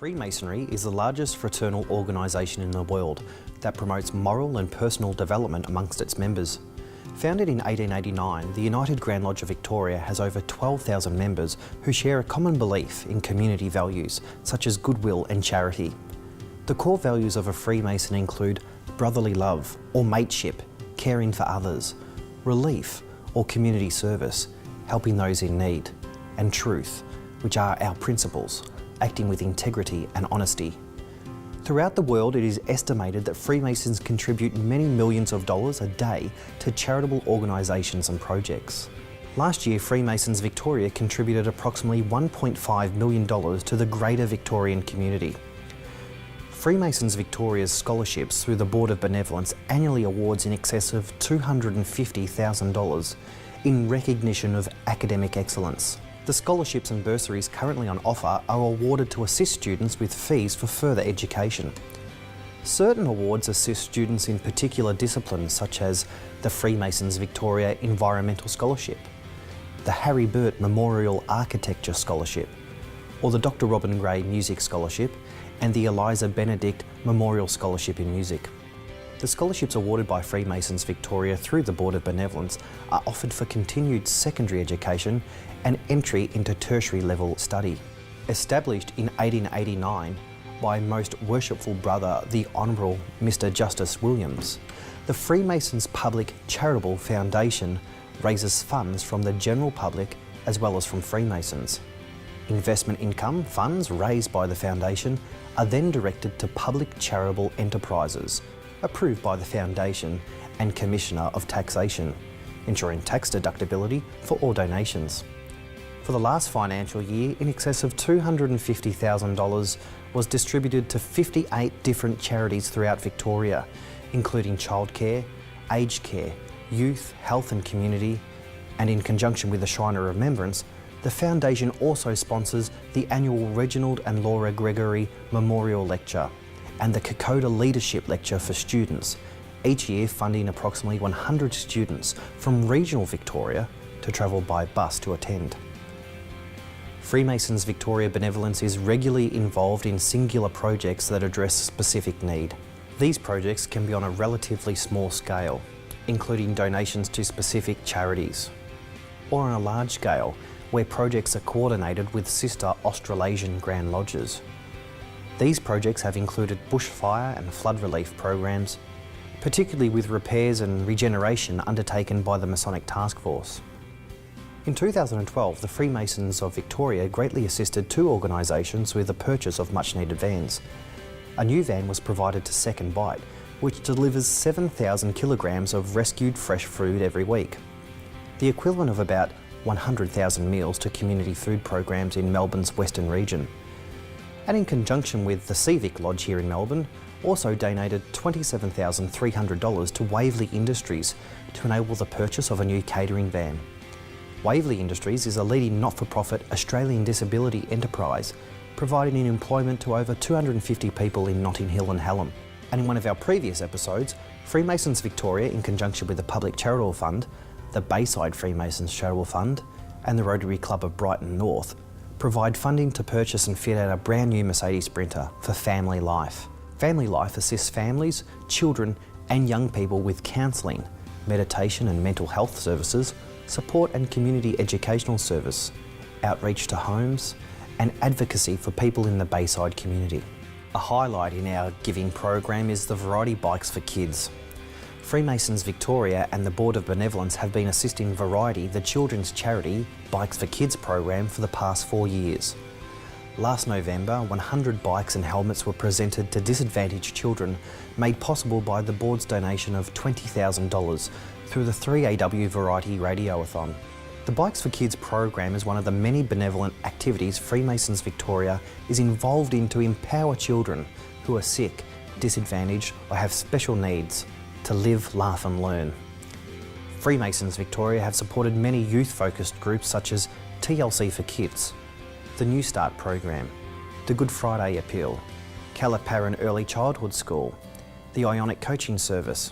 Freemasonry is the largest fraternal organisation in the world that promotes moral and personal development amongst its members. Founded in 1889, the United Grand Lodge of Victoria has over 12,000 members who share a common belief in community values such as goodwill and charity. The core values of a Freemason include brotherly love or mateship, caring for others, relief or community service, helping those in need, and truth, which are our principles, acting with integrity and honesty. Throughout the world, it is estimated that Freemasons contribute many millions of dollars a day to charitable organisations and projects. Last year, Freemasons Victoria contributed approximately $1.5 million to the greater Victorian community. Freemasons Victoria's scholarships through the Board of Benevolence annually awards in excess of $250,000 in recognition of academic excellence. The scholarships and bursaries currently on offer are awarded to assist students with fees for further education. Certain awards assist students in particular disciplines such as the Freemasons Victoria Environmental Scholarship, the Harry Burt Memorial Architecture Scholarship, or the Dr. Robin Gray Music Scholarship and the Eliza Benedict Memorial Scholarship in Music. The scholarships awarded by Freemasons Victoria through the Board of Benevolence are offered for continued secondary education and entry into tertiary level study. Established in 1889 by Most Worshipful Brother the Honourable Mr. Justice Williams, the Freemasons Public Charitable Foundation raises funds from the general public as well as from Freemasons. Investment income funds raised by the foundation are then directed to public charitable enterprises approved by the Foundation and Commissioner of Taxation, ensuring tax deductibility for all donations. For the last financial year, in excess of $250,000 was distributed to 58 different charities throughout Victoria, including childcare, aged care, youth, health and community, and in conjunction with the Shrine of Remembrance, the Foundation also sponsors the annual Reginald and Laura Gregory Memorial Lecture and the Kokoda Leadership Lecture for students, each year funding approximately 100 students from regional Victoria to travel by bus to attend. Freemasons Victoria Benevolence is regularly involved in singular projects that address specific need. These projects can be on a relatively small scale, including donations to specific charities, or on a large scale, where projects are coordinated with sister Australasian Grand Lodges. These projects have included bushfire and flood relief programs, particularly with repairs and regeneration undertaken by the Masonic Task Force. In 2012, the Freemasons of Victoria greatly assisted two organisations with the purchase of much-needed vans. A new van was provided to Second Bite, which delivers 7,000 kilograms of rescued fresh food every week, the equivalent of about 100,000 meals to community food programs in Melbourne's Western region. And in conjunction with the Civic Lodge here in Melbourne, also donated $27,300 to Waverley Industries to enable the purchase of a new catering van. Waverley Industries is a leading not-for-profit Australian disability enterprise, providing employment to over 250 people in Notting Hill and Hallam. And in one of our previous episodes, Freemasons Victoria, in conjunction with the Public Charitable Fund, the Bayside Freemasons Charitable Fund, and the Rotary Club of Brighton North, provide funding to purchase and fit out a brand new Mercedes Sprinter for Family Life. Family Life assists families, children and young people with counselling, meditation and mental health services, support and community educational service, outreach to homes and advocacy for people in the Bayside community. A highlight in our giving program is the Variety Bikes for Kids. Freemasons Victoria and the Board of Benevolence have been assisting Variety, the children's charity Bikes for Kids program, for the past 4 years. Last November, 100 bikes and helmets were presented to disadvantaged children, made possible by the board's donation of $20,000 through the 3AW Variety Radioathon. The Bikes for Kids program is one of the many benevolent activities Freemasons Victoria is involved in to empower children who are sick, disadvantaged or have special needs to live, laugh and learn. Freemasons Victoria have supported many youth-focused groups such as TLC for Kids, the New Start program, the Good Friday Appeal, Calaparan Early Childhood School, the Ionic Coaching Service,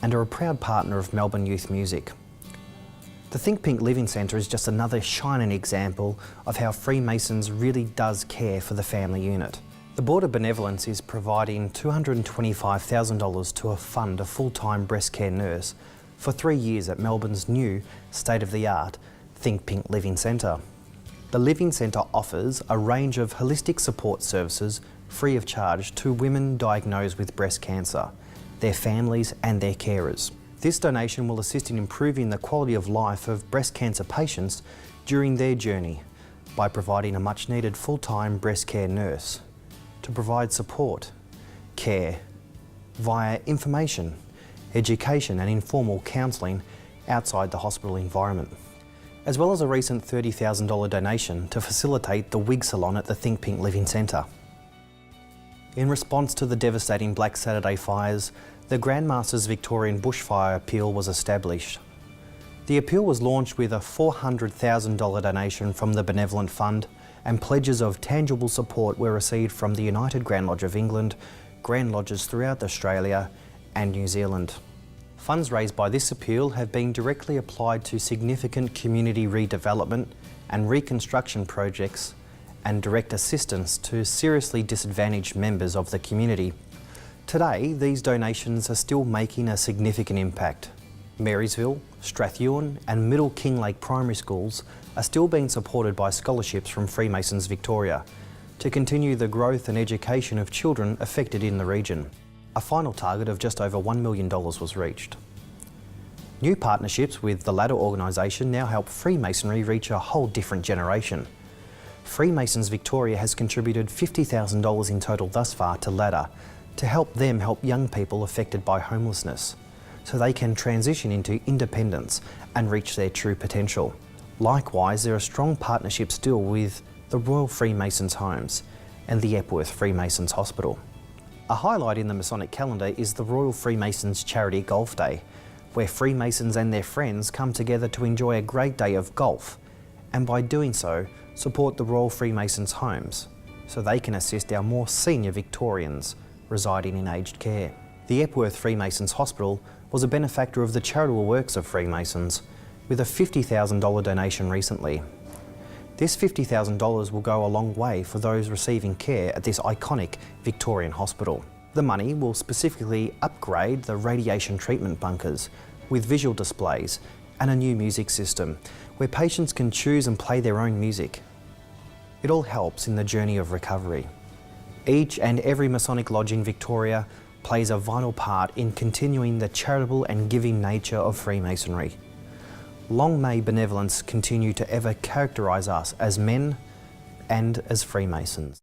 and are a proud partner of Melbourne Youth Music. The Think Pink Living Centre is just another shining example of how Freemasons really does care for the family unit. The Board of Benevolence is providing $225,000 to fund a full-time breast care nurse for 3 years at Melbourne's new state-of-the-art Think Pink Living Centre. The Living Centre offers a range of holistic support services free of charge to women diagnosed with breast cancer, their families and their carers. This donation will assist in improving the quality of life of breast cancer patients during their journey by providing a much-needed full-time breast care nurse to provide support, care, via information, education and informal counselling outside the hospital environment, as well as a recent $30,000 donation to facilitate the wig salon at the Think Pink Living Centre. In response to the devastating Black Saturday fires, the Grandmasters Victorian Bushfire Appeal was established. The appeal was launched with a $400,000 donation from the Benevolent Fund, and pledges of tangible support were received from the United Grand Lodge of England, Grand Lodges throughout Australia and New Zealand. Funds raised by this appeal have been directly applied to significant community redevelopment and reconstruction projects and direct assistance to seriously disadvantaged members of the community. Today, these donations are still making a significant impact. Marysville, Strathewen and Middle Kinglake primary schools are still being supported by scholarships from Freemasons Victoria to continue the growth and education of children affected in the region. A final target of just over $1 million was reached. New partnerships with the latter organisation now help Freemasonry reach a whole different generation. Freemasons Victoria has contributed $50,000 in total thus far to Ladder to help them help young people affected by homelessness, so they can transition into independence and reach their true potential. Likewise, there are strong partnerships still with the Royal Freemasons Homes and the Epworth Freemasons Hospital. A highlight in the Masonic calendar is the Royal Freemasons Charity Golf Day, where Freemasons and their friends come together to enjoy a great day of golf, and by doing so, support the Royal Freemasons Homes, so they can assist our more senior Victorians residing in aged care. The Epworth Freemasons Hospital was a benefactor of the charitable works of Freemasons, with a $50,000 donation recently. This $50,000 will go a long way for those receiving care at this iconic Victorian hospital. The money will specifically upgrade the radiation treatment bunkers with visual displays and a new music system where patients can choose and play their own music. It all helps in the journey of recovery. Each and every Masonic lodge in Victoria plays a vital part in continuing the charitable and giving nature of Freemasonry. Long may benevolence continue to ever characterise us as men and as Freemasons.